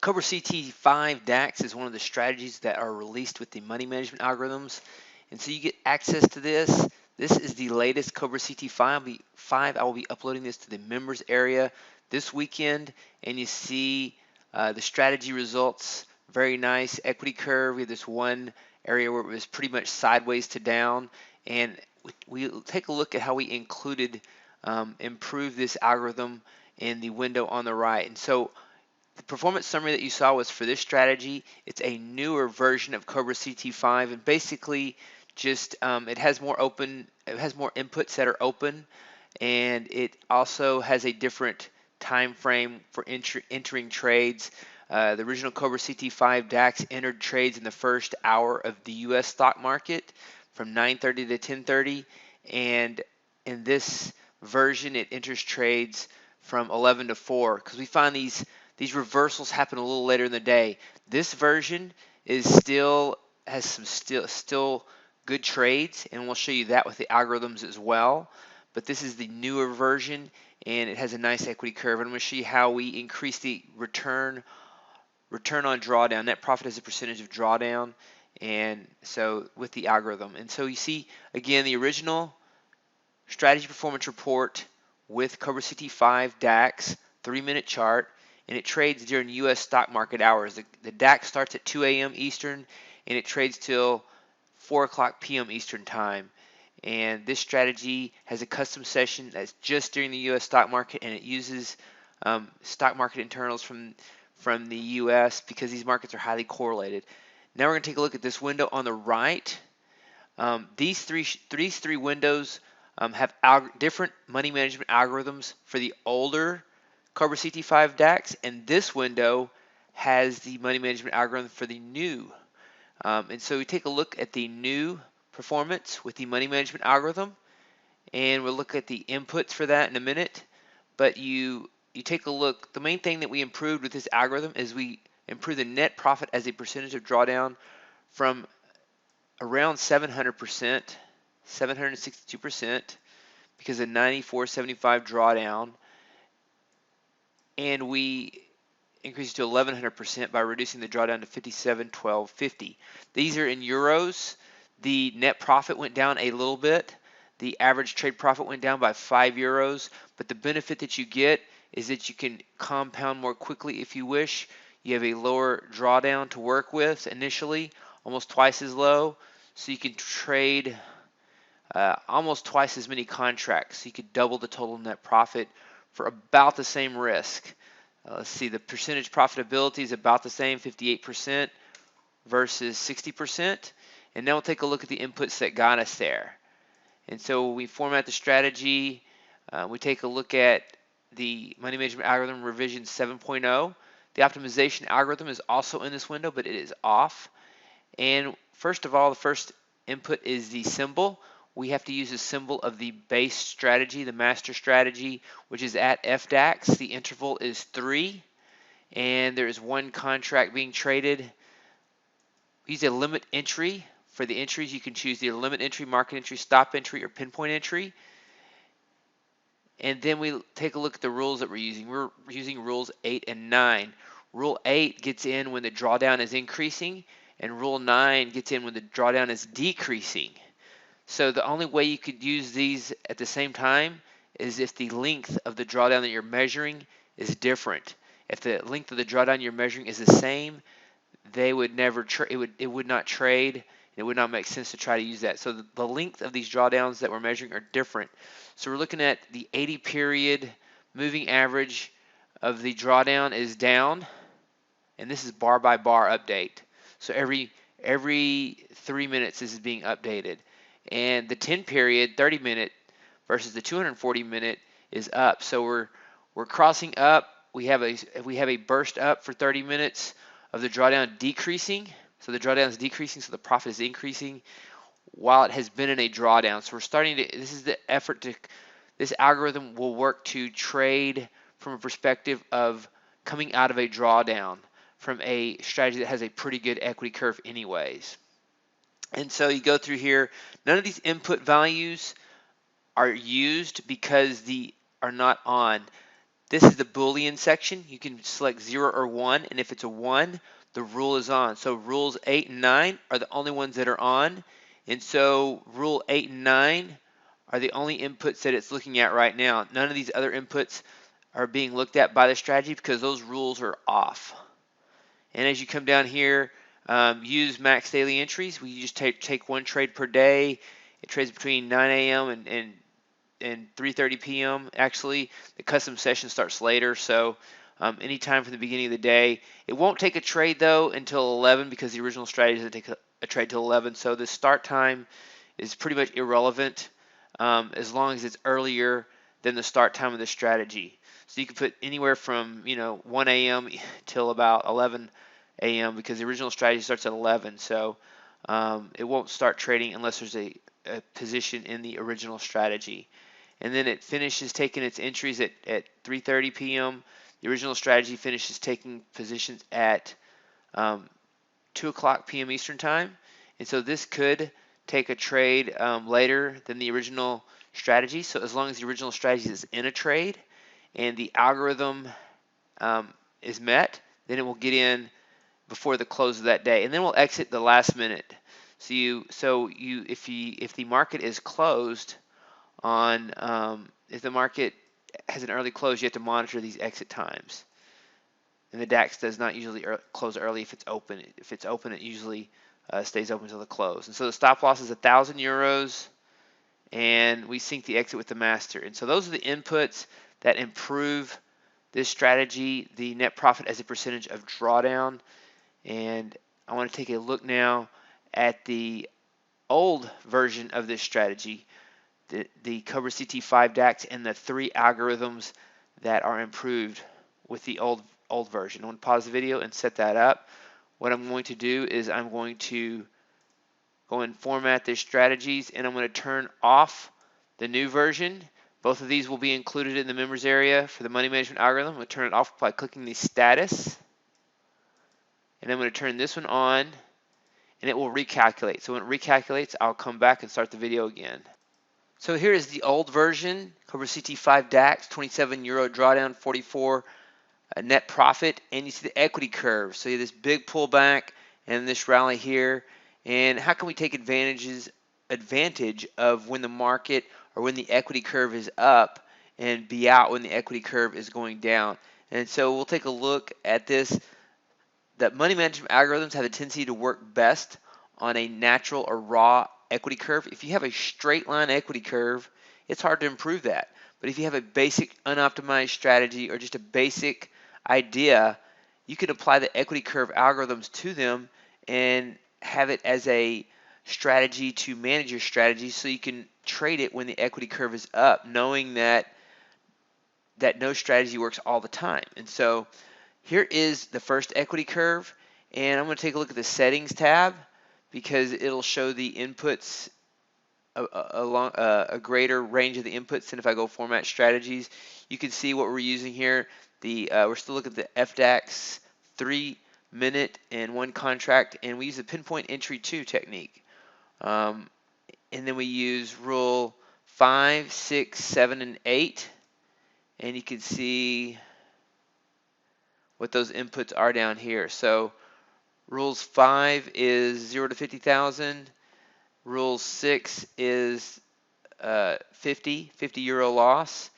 Cobra CT V DAX is one of the strategies that are released with the money management algorithms. And so you get access to this. This is the latest Cobra CT V. I will be uploading this to the members area this weekend. And you see the strategy results. Very nice equity curve. We have this one area where it was pretty much sideways to down. And we'll take a look at how we improved this algorithm in the window on the right. And so the performance summary that you saw was for this strategy. It's a newer version of Cobra CT V, and basically just it has more inputs that are open, and it also has a different time frame for entering trades. The original Cobra CT V DAX entered trades in the first hour of the U.S. stock market from 9:30 to 10:30, and in this version it enters trades from 11 to 4, because we find these reversals happen a little later in the day. This version is has some still good trades, and we'll show you that with the algorithms as well. But this is the newer version, and it has a nice equity curve. And I'm going to show you how we increase the return on drawdown, net profit as a percentage of drawdown, and so with the algorithm. And so you see again the original strategy performance report with Cobra CT V DAX 3-minute chart, and it trades during U.S. stock market hours. The DAX starts at 2 a.m. Eastern, and it trades till 4 o'clock p.m. Eastern time. And this strategy has a custom session that's just during the U.S. stock market, and it uses stock market internals from the U.S. because these markets are highly correlated. Now we're going to take a look at this window on the right. These three windows have different money management algorithms for the older Cobra CT V DAX, and this window has the money management algorithm for the new. And so we take a look at the new performance with the money management algorithm, and we'll look at the inputs for that in a minute. But you take a look. The main thing that we improved with this algorithm is we improved the net profit as a percentage of drawdown from around 700%, 762%, because of 94.75 drawdown, and we increased to 1100% by reducing the drawdown to 57.1250. These are in euros. The net profit went down a little bit. The average trade profit went down by 5 euros, but the benefit that you get is that you can compound more quickly if you wish. You have a lower drawdown to work with initially, almost twice as low, so you can trade almost twice as many contracts. So you could double the total net profit for about the same risk. Let's see, the percentage profitability is about the same, 58% versus 60%. And now we'll take a look at the inputs that got us there. And so we format the strategy. We take a look at the money management algorithm revision 7.0. The optimization algorithm is also in this window, but it is off. And first of all, the first input is the symbol. We have to use a symbol of the base strategy, the master strategy, which is at FDAX. The interval is 3, and there is one contract being traded. We use a limit entry. For the entries, you can choose the limit entry, market entry, stop entry, or pinpoint entry. And then we take a look at the rules that we're using. We're using rules 8 and 9. Rule 8 gets in when the drawdown is increasing, and Rule 9 gets in when the drawdown is decreasing. So the only way you could use these at the same time is if the length of the drawdown that you're measuring is different. If the length of the drawdown you're measuring is the same, they would never it would not trade. It would not make sense to try to use that. So the length of these drawdowns that we're measuring are different. So we're looking at the 80 period moving average of the drawdown is down, and this is bar by bar update. So every 3 minutes this is being updated. And the 10 period 30-minute versus the 240-minute is up. So we're crossing up. We have a burst up for 30 minutes of the drawdown decreasing. So the drawdown is decreasing, so the profit is increasing while it has been in a drawdown. So we're starting to, this is the effort to, this algorithm will work to trade from a perspective of coming out of a drawdown from a strategy that has a pretty good equity curve anyways. And so you go through here, none of these input values are used because are not on. This is the Boolean section. You can select 0 or 1, and if it's a 1, the rule is on. So rules 8 and 9 are the only ones that are on, and so rule 8 and 9 are the only inputs that it's looking at right now. None of these other inputs are being looked at by the strategy because those rules are off. And as you come down here, use max daily entries. We just take one trade per day. It trades between 9 a.m. and 3:30 p.m. Actually, the custom session starts later, so anytime from the beginning of the day. It won't take a trade though until 11 because the original strategy doesn't take a trade till 11. So the start time is pretty much irrelevant as long as it's earlier than the start time of the strategy. So you can put anywhere from 1 a.m. till about 11 a.m. because the original strategy starts at 11. So it won't start trading unless there's a position in the original strategy. And then it finishes taking its entries at 3:30 p.m. The original strategy finishes taking positions at 2 o'clock p.m. Eastern time. And so this could take a trade later than the original strategy. So as long as the original strategy is in a trade and the algorithm is met, then it will get in before the close of that day, and then we'll exit the last minute. So if the market is closed on if the market has an early close, you have to monitor these exit times. And the DAX does not usually close early if it's open. If it's open, it usually stays open until the close. And so the stop loss is 1,000 euros, and we sync the exit with the master. And so those are the inputs that improve this strategy, the net profit as a percentage of drawdown. And I want to take a look now at the old version of this strategy, the Cobra CT V DAX, and the 3 algorithms that are improved with the old version. I want to pause the video and set that up. What I'm going to do is I'm going to go and format the strategies, and I'm going to turn off the new version. Both of these will be included in the members area for the money management algorithm. I'm going to turn it off by clicking the status. And I'm going to turn this one on, and it will recalculate. So when it recalculates, I'll come back and start the video again. So here is the old version, Cobra CT V DAX, 27 euro drawdown, 44 net profit, and you see the equity curve. So you have this big pullback and this rally here. And how can we take advantage of when the market or when the equity curve is up and be out when the equity curve is going down? And so we'll take a look at this. That money management algorithms have a tendency to work best on a natural or raw equity curve. If you have a straight line equity curve, it's hard to improve that. But if you have a basic unoptimized strategy or just a basic idea, you can apply the equity curve algorithms to them and have it as a strategy to manage your strategy so you can trade it when the equity curve is up, knowing that no strategy works all the time. And so here is the first equity curve, and I'm going to take a look at the settings tab because it'll show the inputs along a greater range of the inputs than if I go format strategies. You can see what we're using here. We're still looking at the FDAX 3-minute and 1 contract, and we use the pinpoint entry 2 technique. And then we use rule 5, 6, 7, and 8, and you can see what those inputs are down here. So rules 5 is 0 to 50,000. Rule 6 is 50 euro loss.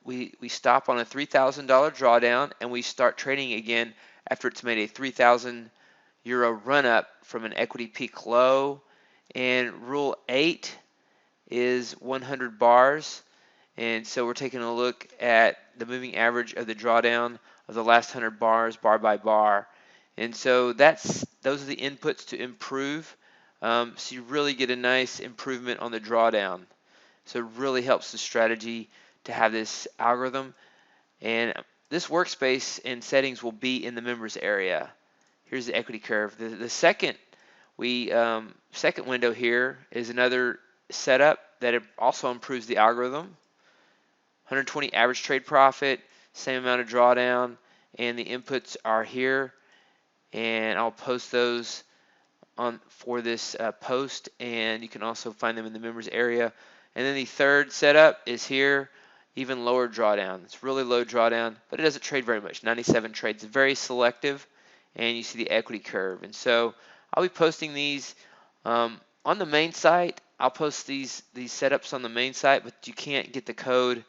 We stop on a $3,000 drawdown and we start trading again after it's made a 3,000 euro run up from an equity peak low. And rule 8 is 100 bars. And so we're taking a look at the moving average of the drawdown of the last 100 bars, bar by bar. And so those are the inputs to improve. So you really get a nice improvement on the drawdown. So it really helps the strategy to have this algorithm. And this workspace and settings will be in the members area. Here's the equity curve. The second window here is another setup that it also improves the algorithm. 120 average trade profit, same amount of drawdown, and the inputs are here. And I'll post those for this post, and you can also find them in the members area. And then the third setup is here, even lower drawdown. It's really low drawdown, but it doesn't trade very much. 97 trades, very selective, and you see the equity curve. And so I'll be posting these on the main site. I'll post these setups on the main site, but you can't get the code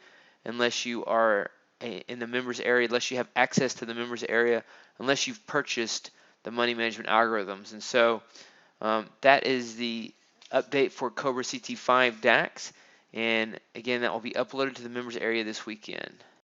unless you are in the members area, unless you have access to the members area, unless you've purchased the money management algorithms. And so that is the update for Cobra CT V DAX. And again, that will be uploaded to the members area this weekend.